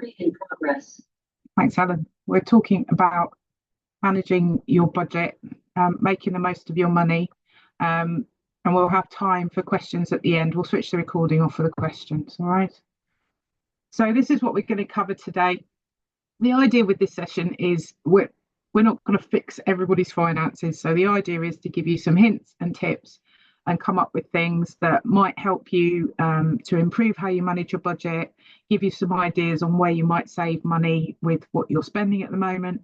In progress. Thanks, Helen. We're talking about managing your budget, making the most of your money, um, and we'll have time for questions at the end. We'll switch the recording off for the questions, all right? So this is what we're going to cover today. The idea with this session is we're not going to fix everybody's finances. So the idea is to give you some hints and tips and come up with things that might help you to improve how you manage your budget, give you some ideas on where you might save money with what you're spending at the moment.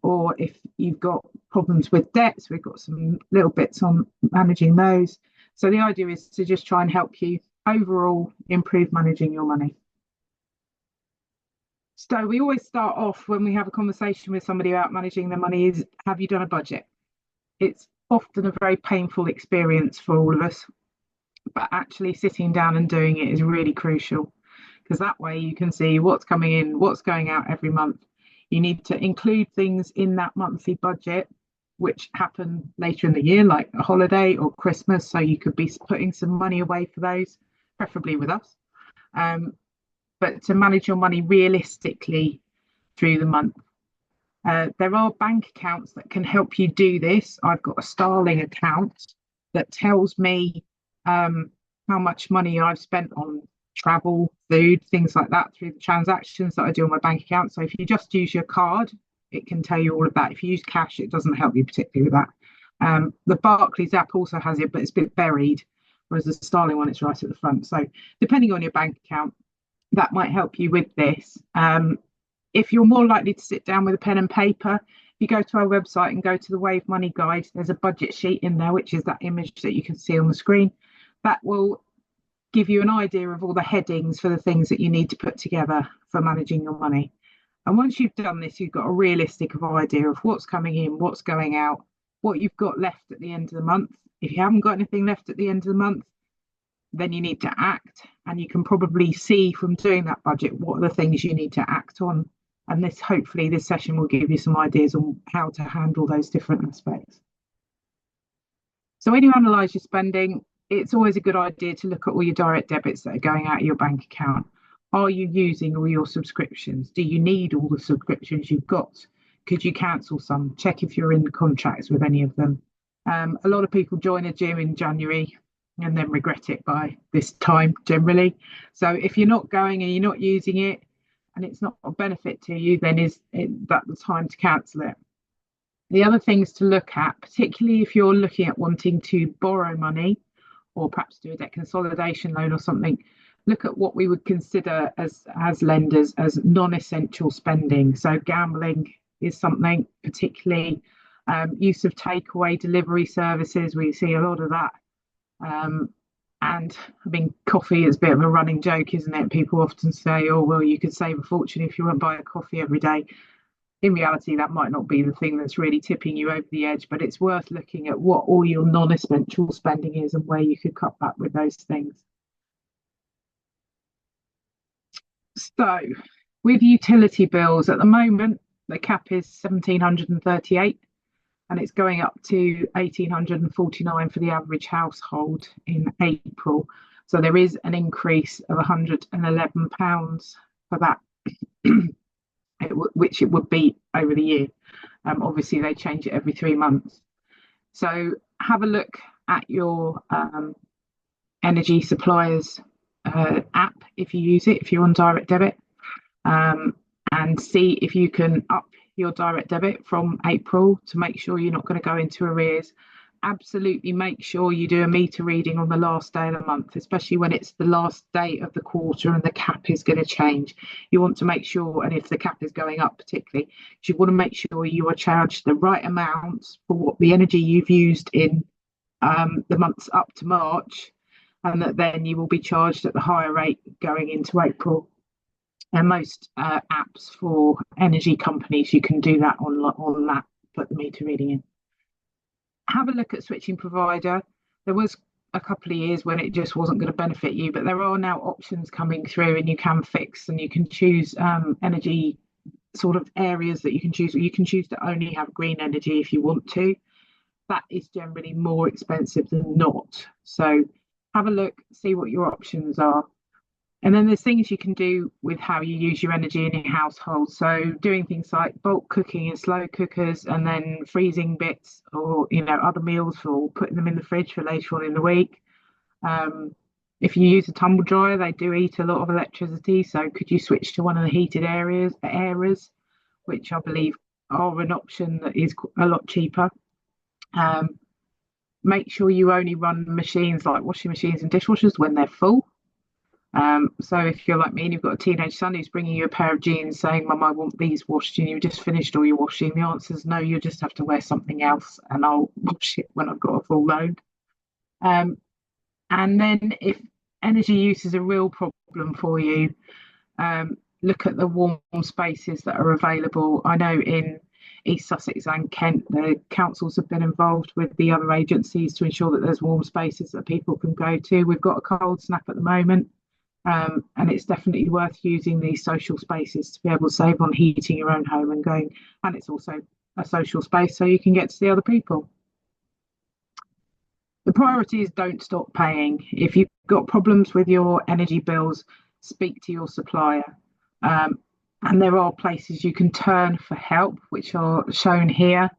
Or if you've got problems with debts, we've got some little bits on managing those. So the idea is to just try and help you overall improve managing your money. So we always start off when we have a conversation with somebody about managing their money is, have you done a budget? It's often a very painful experience for all of us, but actually sitting down and doing it is really crucial, because that way you can see what's coming in, what's going out every month. You need to include things in that monthly budget which happen later in the year, like a holiday or Christmas, so you could be putting some money away for those, preferably with us. But to manage your money realistically through the month. There are bank accounts that can help you do this. I've got a Starling account that tells me how much money I've spent on travel, food, things like that through the transactions that I do on my bank account. So if you just use your card, it can tell you all of that. If you use cash, it doesn't help you particularly with that. The Barclays app also has it, but it's a bit buried, whereas the Starling one, it's right at the front. So depending on your bank account, that might help you with this. If you're more likely to sit down with a pen and paper, if you go to our website and go to the Wave Money Guide, there's a budget sheet in there, which is that image that you can see on the screen. That will give you an idea of all the headings for the things that you need to put together for managing your money. And once you've done this, you've got a realistic idea of what's coming in, what's going out, what you've got left at the end of the month. If you haven't got anything left at the end of the month, then you need to act, and you can probably see from doing that budget what are the things you need to act on. And hopefully this session will give you some ideas on how to handle those different aspects. So when you analyse your spending, it's always a good idea to look at all your direct debits that are going out of your bank account. Are you using all your subscriptions? Do you need all the subscriptions you've got? Could you cancel some? Check if you're in contracts with any of them. A lot of people join a gym in January and then regret it by this time generally. So if you're not going and you're not using it and it's not a benefit to you, then is that the time to cancel it? The other things to look at, particularly if you're looking at wanting to borrow money or perhaps do a debt consolidation loan or something, look at what we would consider as lenders as non-essential spending. So gambling is something, particularly use of takeaway delivery services. We see a lot of that. And I mean, coffee is a bit of a running joke, isn't it? People often say, oh, well, you could save a fortune if you went buy a coffee every day. In reality, that might not be the thing that's really tipping you over the edge, but it's worth looking at what all your non-essential spending is and where you could cut back with those things. So with utility bills at the moment, the cap is 1,738 and it's going up to 1,849 for the average household in April. So there is an increase of £111 for that, which it would be over the year. Obviously, they change it every 3 months. So have a look at your energy suppliers app if you use it, if you're on direct debit, and see if you can up your direct debit from April to make sure you're not going to go into arrears. Absolutely make sure you do a meter reading on the last day of the month, especially when it's the last day of the quarter and the cap is going to change. You want to make sure, and if the cap is going up particularly, you want to make sure you are charged the right amount for what the energy you've used in the months up to March, and that then you will be charged at the higher rate going into April. And most apps for energy companies, you can do that on that, put the meter reading in. Have a look at switching provider. There was a couple of years when it just wasn't going to benefit you, but there are now options coming through and you can fix and you can choose energy sort of areas that you can choose. You can choose to only have green energy if you want to. That is generally more expensive than not. So have a look, see what your options are. And then there's things you can do with how you use your energy in your household. So doing things like bulk cooking in slow cookers, and then freezing bits or other meals for putting them in the fridge for later on in the week. Um, if you use a tumble dryer, they do eat a lot of electricity. So could you switch to one of the heated areas, which I believe are an option that is a lot cheaper. Um, Make sure you only run machines like washing machines and dishwashers when they're full. So if you're like me and you've got a teenage son who's bringing you a pair of jeans saying, "Mum, I want these washed," and you've just finished all your washing, the answer is no, you just have to wear something else and I'll wash it when I've got a full load. Um, and then if energy use is a real problem for you, look at the warm spaces that are available. I know in East Sussex and Kent, the councils have been involved with the other agencies to ensure that there's warm spaces that people can go to. We've got a cold snap at the moment, and it's definitely worth using these social spaces to be able to save on heating your own home and going. And it's also a social space so you can get to see other people. The priority is don't stop paying. If you've got problems with your energy bills, speak to your supplier. Um, and there are places you can turn for help, which are shown here.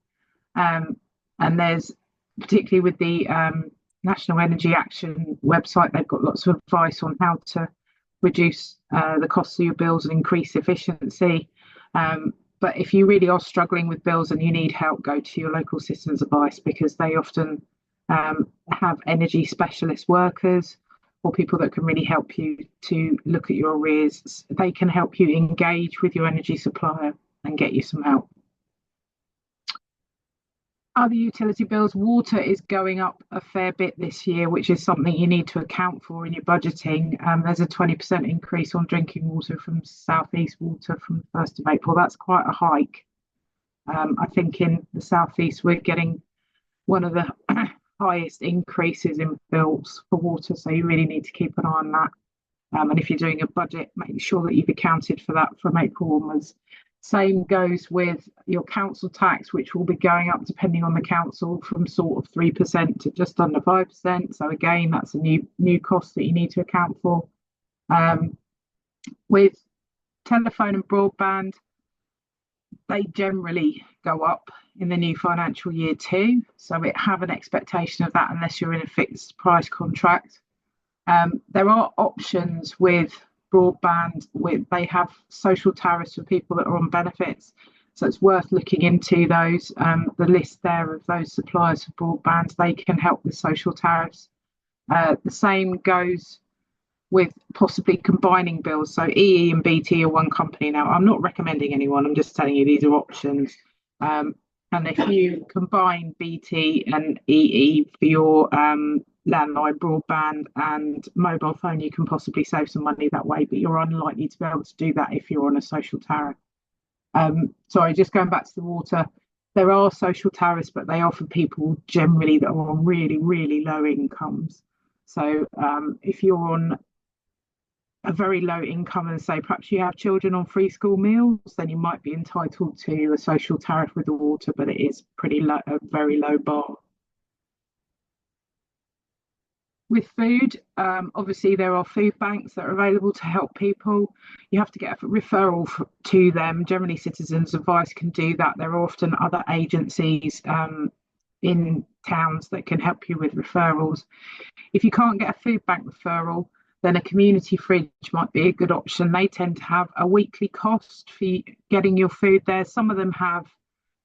Um, and there's, particularly with the National Energy Action website, they've got lots of advice on how to reduce the costs of your bills and increase efficiency. But if you really are struggling with bills and you need help, go to your local citizens advice, because they often have energy specialist workers or people that can really help you to look at your arrears. They can help you engage with your energy supplier and get you some help. Other utility bills, water is going up a fair bit this year, which is something you need to account for in your budgeting. There's a 20% increase on drinking water from South East Water from the 1st of April. That's quite a hike. I think in the South East, we're getting one of the highest increases in bills for water. So you really need to keep an eye on that. And if you're doing a budget, make sure that you've accounted for that from April onwards. Same goes with your council tax, which will be going up depending on the council from sort of 3% to just under 5%. So again, that's a new cost that you need to account for. With telephone and broadband, they generally go up in the new financial year too. So have an expectation of that unless you're in a fixed price contract. There are options with broadband. They have social tariffs for people that are on benefits, so it's worth looking into those. The list there of those suppliers for broadband, they can help with social tariffs. The same goes with possibly combining bills. So EE and BT are one company now. I'm not recommending anyone, I'm just telling you these are options. And if you combine BT and EE for your landline, broadband and mobile phone, you can possibly save some money that way, but you're unlikely to be able to do that if you're on a social tariff. Sorry, just going back to the water, there are social tariffs, but they are for people generally that are on really, really low incomes. So if you're on a very low income and say perhaps you have children on free school meals, then you might be entitled to a social tariff with the water, but it is pretty low, a very low bar. With food, obviously there are food banks that are available to help people. You have to get a referral to them. Generally, Citizens Advice can do that. There are often other agencies in towns that can help you with referrals. If you can't get a food bank referral, then a community fridge might be a good option. They tend to have a weekly cost for getting your food there. Some of them have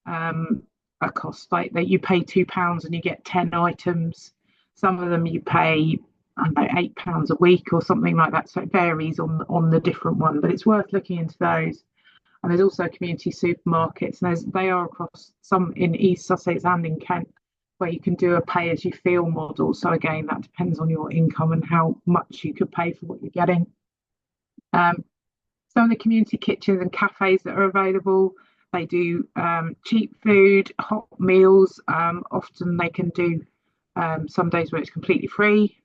a cost like that you pay £2 and you get 10 items. Some of them you pay, I don't know, £8 a week or something like that. So it varies on the different one, but it's worth looking into those. And there's also community supermarkets, and they are across some in East Sussex and in Kent, where you can do a pay as you feel model. So again, that depends on your income and how much you could pay for what you're getting. Some of the community kitchens and cafes that are available, they do cheap food, hot meals. Often they can do some days where it's completely free.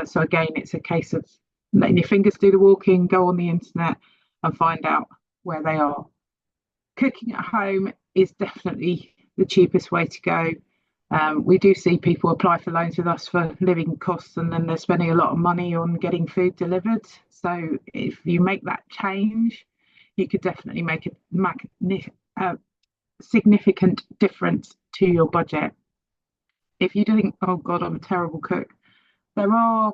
So again, it's a case of letting your fingers do the walking, go on the internet and find out where they are. Cooking at home is definitely the cheapest way to go. We do see people apply for loans with us for living costs, and then they're spending a lot of money on getting food delivered. So if you make that change, you could definitely make a significant difference to your budget. If you think, oh God, I'm a terrible cook, there are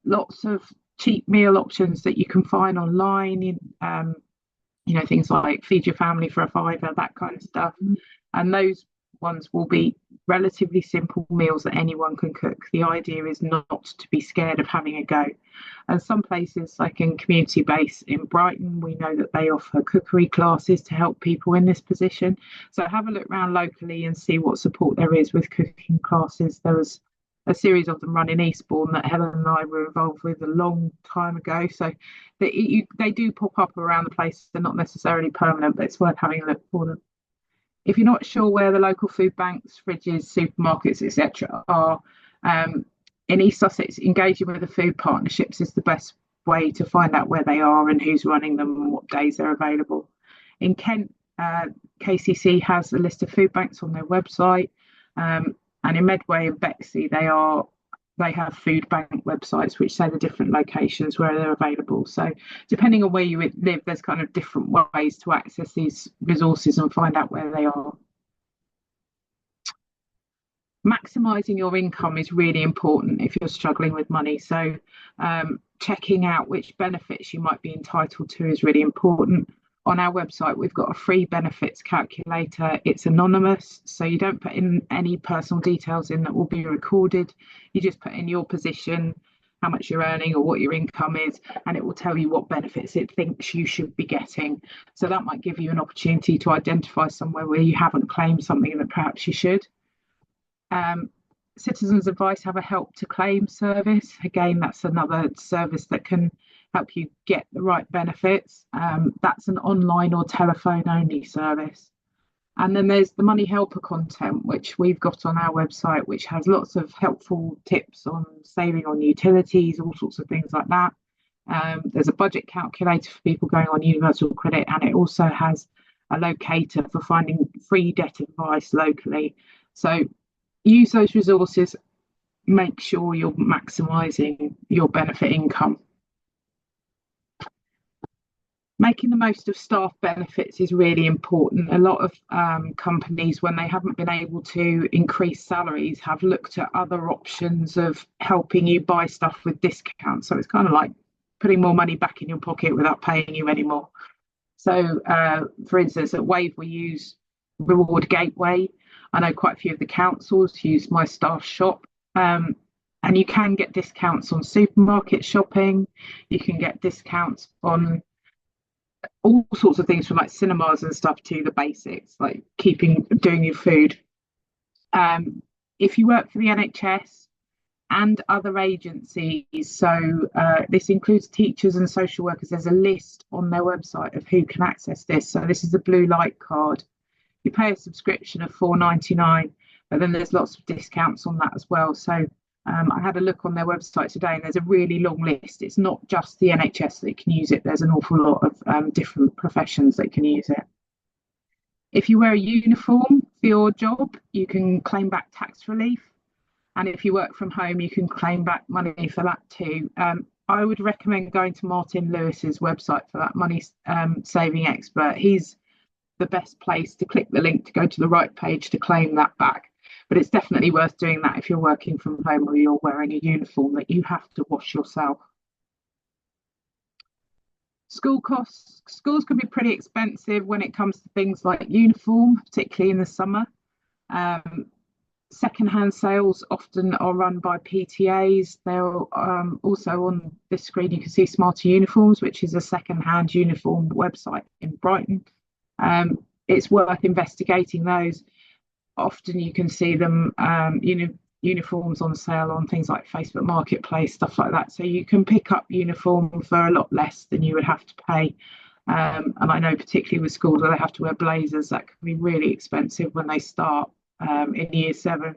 lots of cheap meal options that you can find online. Things like Feed Your Family for a fiver, that kind of stuff. And those ones will be relatively simple meals that anyone can cook. The idea is not to be scared of having a go. And some places, like in Community Base in Brighton, we know that they offer cookery classes to help people in this position. So have a look around locally and see what support there is with cooking classes. There was a series of them run in Eastbourne that Helen and I were involved with a long time ago. So they do pop up around the place. They're not necessarily permanent, but it's worth having a look for them. If you're not sure where the local food banks, fridges, supermarkets, etc. are, in East Sussex, engaging with the food partnerships is the best way to find out where they are and who's running them and what days they're available. In Kent, KCC has a list of food banks on their website, and in Medway and Bexley, they have food bank websites which say the different locations where they're available. So depending on where you live, there's kind of different ways to access these resources and find out where they are. Maximising your income is really important if you're struggling with money. So checking out which benefits you might be entitled to is really important. On our website, we've got a free benefits calculator. It's anonymous, so you don't put in any personal details in that will be recorded. You just put in your position, how much you're earning or what your income is, and it will tell you what benefits it thinks you should be getting. So that might give you an opportunity to identify somewhere where you haven't claimed something that perhaps you should. Citizens Advice have a help to claim service. Again, that's another service that can help you get the right benefits. That's an online or telephone only service. And then there's the Money Helper content, which we've got on our website, which has lots of helpful tips on saving on utilities, all sorts of things like that. There's a budget calculator for people going on Universal Credit, and it also has a locator for finding free debt advice locally. So use those resources, make sure you're maximising your benefit income. Making the most of staff benefits is really important. A lot of companies, when they haven't been able to increase salaries, have looked at other options of helping you buy stuff with discounts. So it's kind of like putting more money back in your pocket without paying you anymore. So, for instance, at Wave, we use Reward Gateway. I know quite a few of the councils use My Staff Shop. And you can get discounts on supermarket shopping. You can get discounts on all sorts of things, from like cinemas and stuff to the basics, like doing your food. If you work for the NHS and other agencies, so this includes teachers and social workers, there's a list on their website of who can access this. So this is the blue light card. You pay a subscription of £4.99, but then there's lots of discounts on that as well. So I had a look on their website today, and there's a really long list. It's not just the NHS that can use it. There's an awful lot of different professions that can use it. If you wear a uniform for your job, you can claim back tax relief. And if you work from home, you can claim back money for that too. I would recommend going to Martin Lewis's website for that money saving expert. He's the best place to click the link to go to the right page to claim that back. But it's definitely worth doing that if you're working from home or you're wearing a uniform that you have to wash yourself. School costs. Schools can be pretty expensive when it comes to things like uniform, particularly in the summer. Second-hand sales often are run by PTAs. They're also on this screen, you can see Smarter Uniforms, which is a second-hand uniform website in Brighton. It's worth investigating those. Often you can see them, uniforms on sale on things like Facebook Marketplace, stuff like that. So you can pick up uniform for a lot less than you would have to pay. And I know particularly with schools where they have to wear blazers, that can be really expensive when they start in year 7.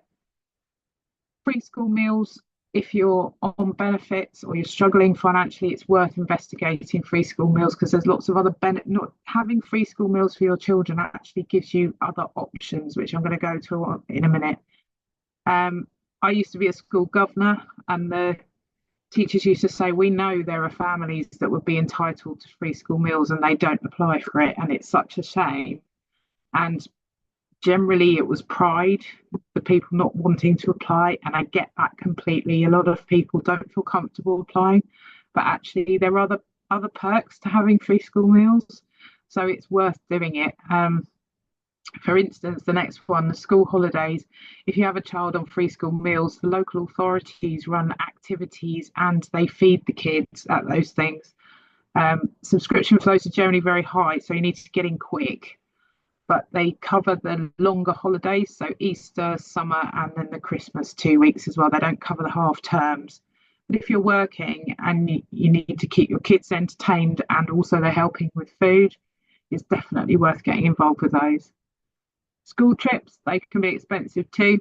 Free school meals if you're on benefits or you're struggling financially, it's worth investigating free school meals, because there's lots of other not having free school meals for your children actually gives you other options, which I'm going to go to in a minute. I used to be a school governor, and the teachers used to say, we know there are families that would be entitled to free school meals and they don't apply for it, and it's such a shame. And generally it was pride, the people not wanting to apply, and I get that completely. A lot of people don't feel comfortable applying, but actually there are other perks to having free school meals, so it's worth doing it. For instance, the next one, the school holidays. If you have a child on free school meals, the local authorities run activities and they feed the kids at those things. Subscription flows are generally very high, so you need to get in quick, but they cover the longer holidays, so Easter, summer, and then the Christmas 2 weeks as well. They don't cover the half terms. But if you're working and you need to keep your kids entertained and also they're helping with food, it's definitely worth getting involved with those. School trips, they can be expensive too.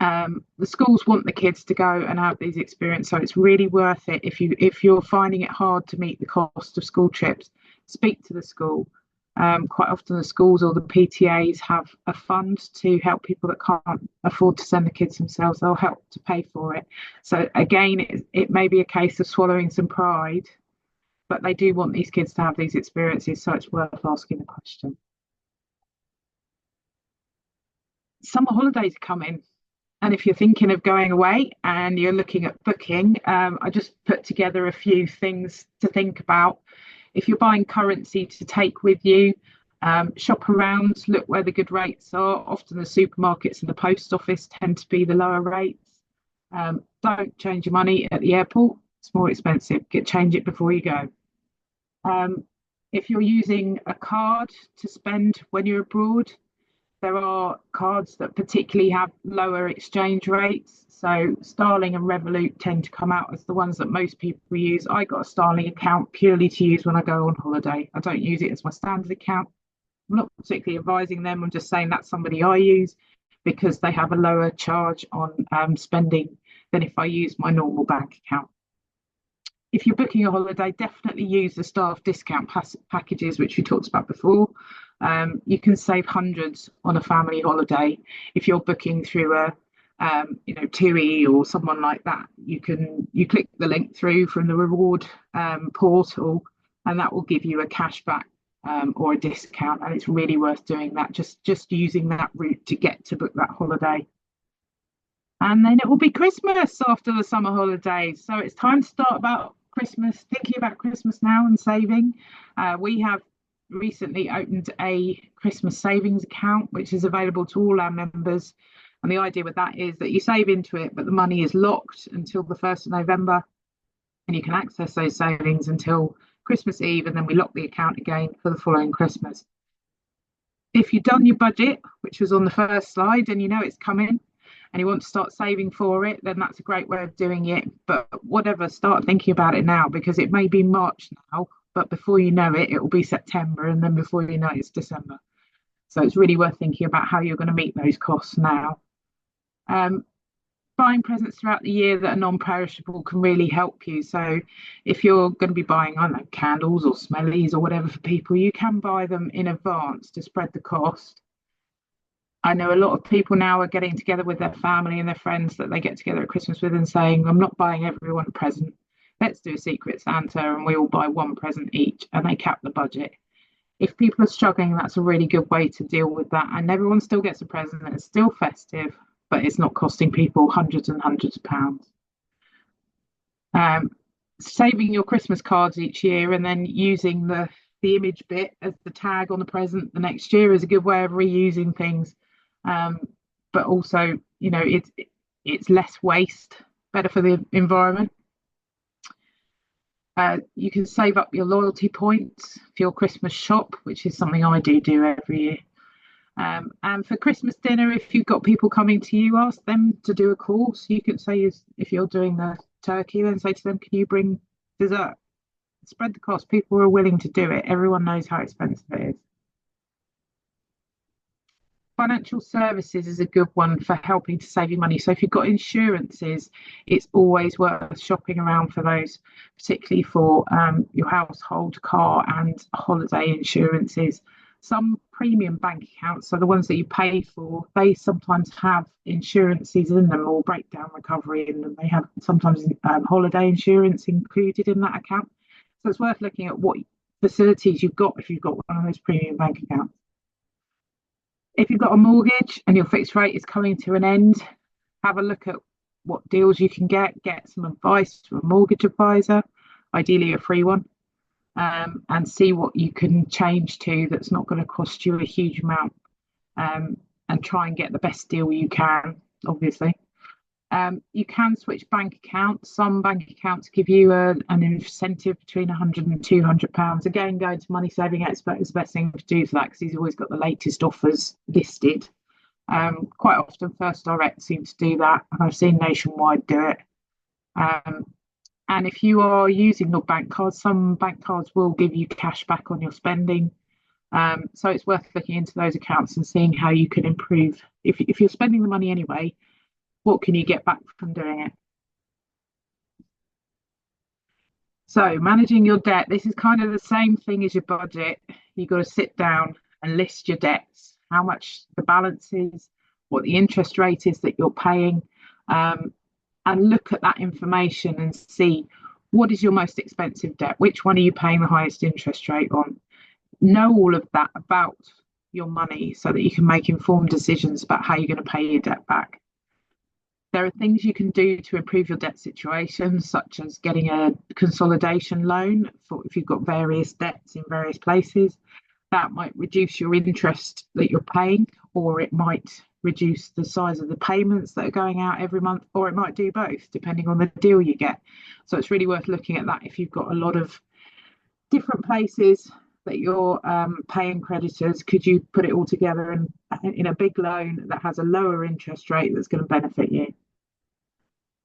The schools want the kids to go and have these experiences, so it's really worth it. If you're finding it hard to meet the cost of school trips, speak to the school. Quite often the schools or the PTAs have a fund to help people that can't afford to send the kids themselves. They'll help to pay for it. So again, it may be a case of swallowing some pride, but they do want these kids to have these experiences, so it's worth asking the question. Summer holidays are coming, and if you're thinking of going away and you're looking at booking, I just put together a few things to think about. If you're buying currency to take with you, shop around, look where the good rates are. Often the supermarkets and the post office tend to be the lower rates. Don't change your money at the airport, it's more expensive. Change it before you go. If you're using a card to spend when you're abroad, there are cards that particularly have lower exchange rates. So Starling and Revolut tend to come out as the ones that most people use. I got a Starling account purely to use when I go on holiday. I don't use it as my standard account. I'm not particularly advising them. I'm just saying that's somebody I use because they have a lower charge on spending than if I use my normal bank account. If you're booking a holiday, definitely use the staff discount packages, which we talked about before. You can save hundreds on a family holiday if you're booking through a TUI or someone like that. You click the link through from the reward portal, and that will give you a cashback or a discount, and it's really worth doing that. Just using that route to get to book that holiday. And then it will be Christmas after the summer holidays, so it's time to start thinking about Christmas now and saving. We have recently opened a Christmas savings account, which is available to all our members. And the idea with that is that you save into it, but the money is locked until the 1st of November, and you can access those savings until Christmas Eve, and then we lock the account again for the following Christmas. If you've done your budget, which was on the first slide, and you know it's coming, and you want to start saving for it, then that's a great way of doing it. But whatever, start thinking about it now, because it may be March now, but before you know it, it will be September, and then before you know it, it's December. So it's really worth thinking about how you're going to meet those costs now. Buying presents throughout the year that are non-perishable can really help you. So if you're going to be buying, I don't know, candles or smellies or whatever for people, you can buy them in advance to spread the cost. I know a lot of people now are getting together with their family and their friends that they get together at Christmas with and saying, I'm not buying everyone a present. Let's do a Secret Santa and we all buy one present each, and they cap the budget. If people are struggling, that's a really good way to deal with that. And everyone still gets a present. It's still festive, but it's not costing people hundreds and hundreds of pounds. Saving your Christmas cards each year and then using the image bit as the tag on the present the next year is a good way of reusing things. But also, it's less waste, better for the environment. You can save up your loyalty points for your Christmas shop, which is something I do every year. And for Christmas dinner, if you've got people coming to you, ask them to do a course. You can say, if you're doing the turkey, then say to them, can you bring dessert? Spread the cost. People are willing to do it. Everyone knows how expensive it is. Financial services is a good one for helping to save you money. So if you've got insurances, it's always worth shopping around for those, particularly for your household, car and holiday insurances. Some premium bank accounts, so the ones that you pay for, they sometimes have insurances in them or breakdown recovery in them. They have sometimes holiday insurance included in that account. So it's worth looking at what facilities you've got if you've got one of those premium bank accounts. If you've got a mortgage and your fixed rate is coming to an end, have a look at what deals you can get some advice from a mortgage advisor, ideally a free one, and see what you can change to that's not going to cost you a huge amount, and try and get the best deal you can, obviously. You can switch bank accounts. Some bank accounts give you an incentive between £100 and £200. Again, going to Money Saving Expert is the best thing to do for that because he's always got the latest offers listed. Quite often, First Direct seems to do that, and I've seen Nationwide do it. And if you are using your bank cards, some bank cards will give you cash back on your spending. So it's worth looking into those accounts and seeing how you can improve. If you're spending the money anyway, what can you get back from doing it? So managing your debt, this is kind of the same thing as your budget. You've got to sit down and list your debts, how much the balance is, what the interest rate is that you're paying, and look at that information and see what is your most expensive debt, which one are you paying the highest interest rate on. Know all of that about your money so that you can make informed decisions about how you're going to pay your debt back. There are things you can do to improve your debt situation, such as getting a consolidation loan for if you've got various debts in various places. That might reduce your interest that you're paying, or it might reduce the size of the payments that are going out every month, or it might do both, depending on the deal you get. So it's really worth looking at that if you've got a lot of different places that you're paying creditors. Could you put it all together in a big loan that has a lower interest rate that's going to benefit you?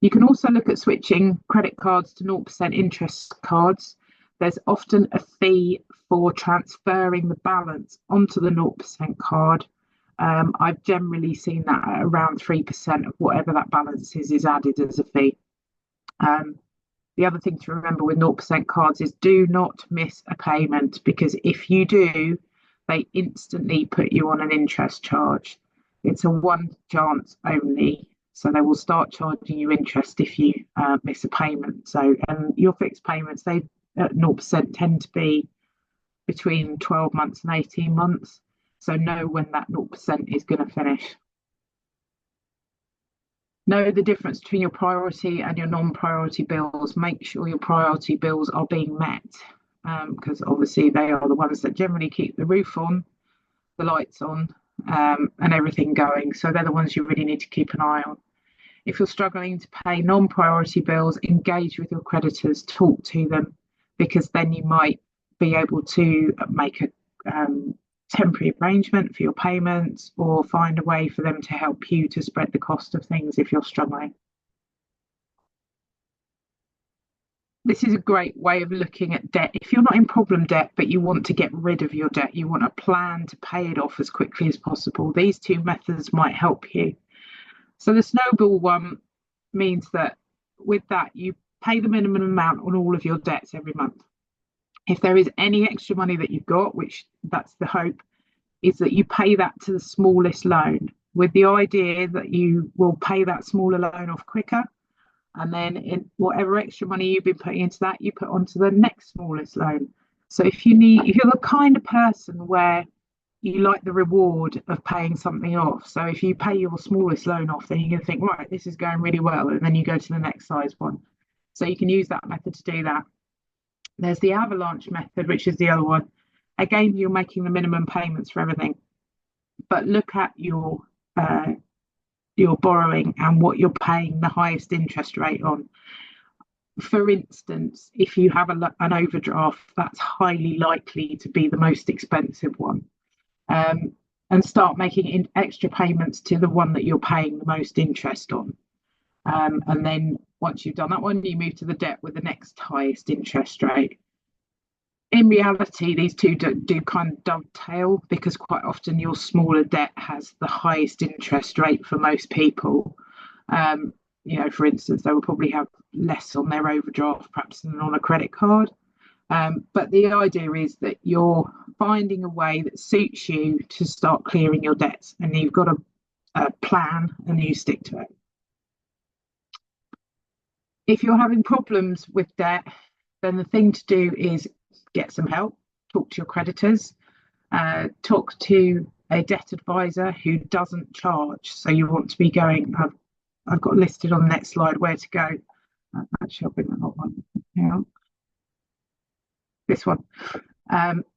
You can also look at switching credit cards to 0% interest cards. There's often a fee for transferring the balance onto the 0% card. I've generally seen that at around 3% of whatever that balance is added as a fee. The other thing to remember with 0% cards is do not miss a payment, because if you do, they instantly put you on an interest charge. It's a one chance only. So they will start charging you interest if you miss a payment. So, and your fixed payments, they at 0% tend to be between 12 months and 18 months. So know when that 0% is going to finish. Know the difference between your priority and your non-priority bills. Make sure your priority bills are being met, because obviously they are the ones that generally keep the roof on, the lights on, and everything going. So they're the ones you really need to keep an eye on. If you're struggling to pay non-priority bills, engage with your creditors, talk to them, because then you might be able to make a temporary arrangement for your payments, or find a way for them to help you to spread the cost of things if you're struggling. This is a great way of looking at debt. If you're not in problem debt, but you want to get rid of your debt, you want a plan to pay it off as quickly as possible, these two methods might help you. So the snowball one means that with that, you pay the minimum amount on all of your debts every month. If there is any extra money that you've got, which that's the hope, is that you pay that to the smallest loan, with the idea that you will pay that smaller loan off quicker. And then in whatever extra money you've been putting into that, you put onto the next smallest loan. So if you're the kind of person where you like the reward of paying something off. So if you pay your smallest loan off, then you're going to think, right, this is going really well. And then you go to the next size one. So you can use that method to do that. There's the avalanche method, which is the other one. Again, you're making the minimum payments for everything. But look at your borrowing and what you're paying the highest interest rate on. For instance, if you have an overdraft, that's highly likely to be the most expensive one. And start making extra payments to the one that you're paying the most interest on. And then once you've done that one, you move to the debt with the next highest interest rate. in reality, these two do kind of dovetail, because quite often your smaller debt has the highest interest rate for most people. For instance, they will probably have less on their overdraft perhaps than on a credit card. But the idea is that you're finding a way that suits you to start clearing your debts, and you've got a plan and you stick to it. If you're having problems with debt, then the thing to do is get some help, talk to your creditors, talk to a debt advisor who doesn't charge. So you want to be going, I've got listed on the next slide where to go. Actually, I'll bring that one. Hang on. This one.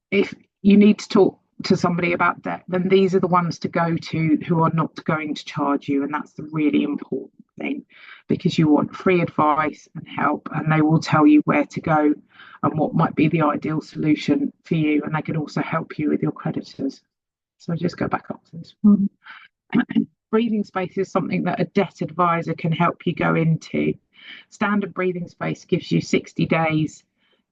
If you need to talk to somebody about debt, then these are the ones to go to who are not going to charge you. And that's the really important thing, because you want free advice and help, and they will tell you where to go and what might be the ideal solution for you. And they can also help you with your creditors. So just go back up to this one. Breathing space is something that a debt advisor can help you go into. Standard breathing space gives you 60 days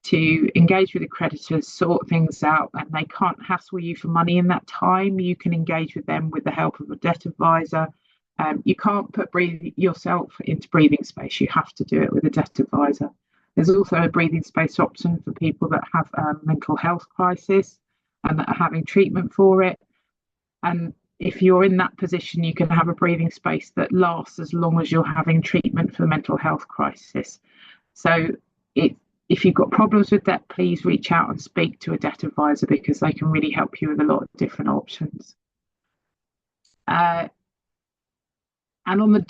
to engage with the creditors, sort things out, and they can't hassle you for money in that time. You can engage with them with the help of a debt advisor. You can't put yourself into breathing space. You have to do it with a debt advisor. There's also a breathing space option for people that have a mental health crisis and that are having treatment for it. And if you're in that position, you can have a breathing space that lasts as long as you're having treatment for the mental health crisis. So if you've got problems with debt, please reach out and speak to a debt advisor, because they can really help you with a lot of different options. And on the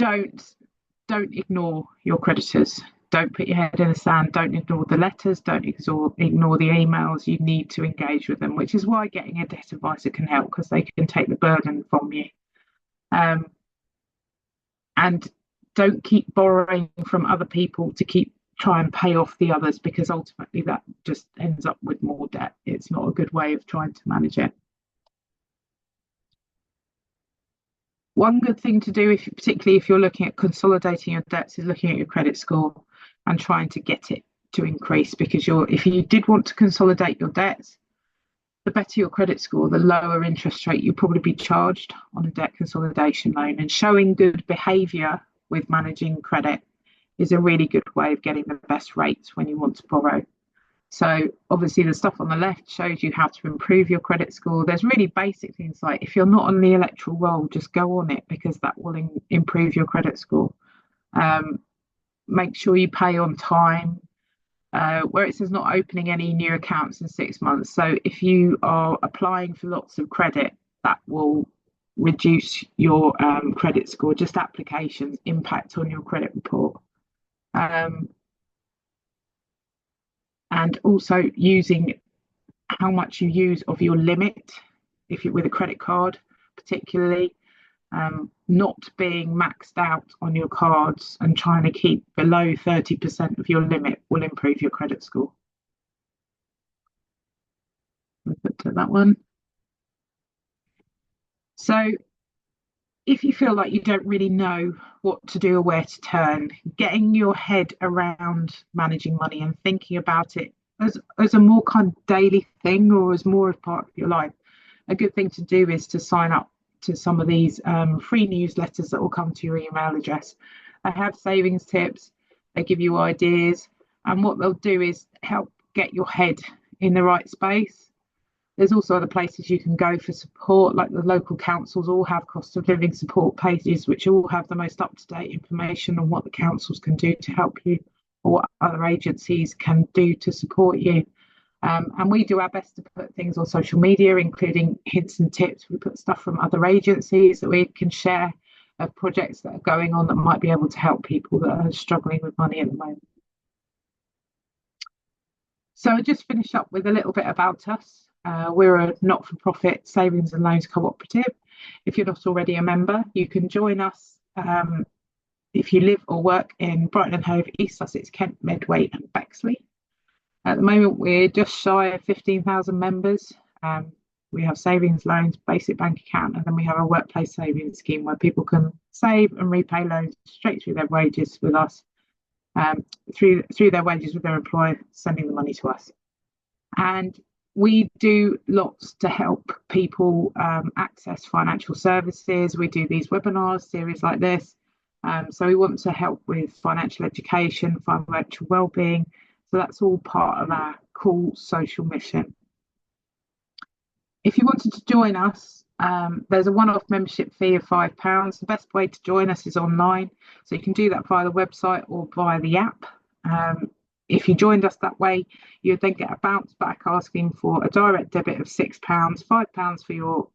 don't ignore your creditors. Don't put your head in the sand. Don't ignore the letters. Don't ignore the emails. You need to engage with them, which is why getting a debt advisor can help, because they can take the burden from you. And don't keep borrowing from other people to try and pay off the others, because ultimately that just ends up with more debt. It's not a good way of trying to manage it. One good thing to do, particularly if you're looking at consolidating your debts, is looking at your credit score and trying to get it to increase, because if you did want to consolidate your debts, the better your credit score, the lower interest rate you'll probably be charged on a debt consolidation loan. And showing good behaviour with managing credit is a really good way of getting the best rates when you want to borrow. So obviously the stuff on the left shows you how to improve your credit score. There's really basic things like, if you're not on the electoral roll, just go on it, because that will improve your credit score. Make sure you pay on time. Where it says not opening any new accounts in 6 months. So if you are applying for lots of credit, that will reduce your credit score. Just applications impact on your credit report. And also using how much you use of your limit, if you're with a credit card particularly, not being maxed out on your cards and trying to keep below 30% of your limit will improve your credit score. We'll put to that one. So if you feel like you don't really know what to do or where to turn, getting your head around managing money and thinking about it as a more kind of daily thing, or as more of part of your life, a good thing to do is to sign up to some of these free newsletters that will come to your email address. They have savings tips, they give you ideas, and what they'll do is help get your head in the right space. There's also other places you can go for support, like the local councils all have cost of living support pages, which all have the most up-to-date information on what the councils can do to help you, or what other agencies can do to support you. And we do our best to put things on social media, including hints and tips. We put stuff from other agencies that we can share of projects that are going on that might be able to help people that are struggling with money at the moment. So I'll just finish up with a little bit about us. We're a not-for-profit savings and loans cooperative. If you're not already a member, you can join us if you live or work in Brighton and Hove, East Sussex, Kent, Medway and Bexley. At the moment, we're just shy of 15,000 members. We have savings, loans, basic bank account, and then we have a workplace savings scheme where people can save and repay loans straight through their wages with us, through their wages with their employer, sending the money to us. And we do lots to help people access financial services. We do these webinars, series like this. So we want to help with financial education, financial well-being. So that's all part of our cool social mission. If you wanted to join us, there's a one-off membership fee of £5. The best way to join us is online. So you can do that via the website or via the app. If you joined us that way, you would then get a bounce back asking for a direct debit of £6, £5 for your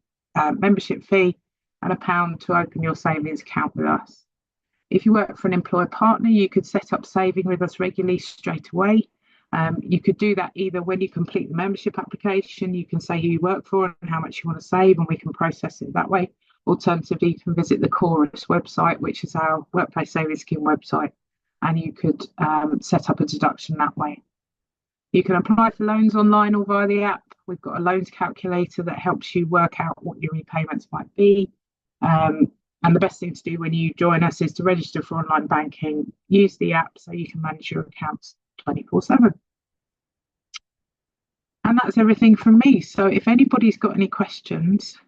membership fee, and £1 to open your savings account with us. If you work for an employer partner, you could set up saving with us regularly straight away. You could do that either when you complete the membership application. You can say who you work for and how much you want to save, and we can process it that way. Alternatively, you can visit the Chorus website, which is our workplace savings scheme website, and you could set up a deduction that way. You can apply for loans online or via the app. We've got a loans calculator that helps you work out what your repayments might be. And the best thing to do when you join us is to register for online banking, use the app so you can manage your accounts 24/7. And that's everything from me. So if anybody's got any questions,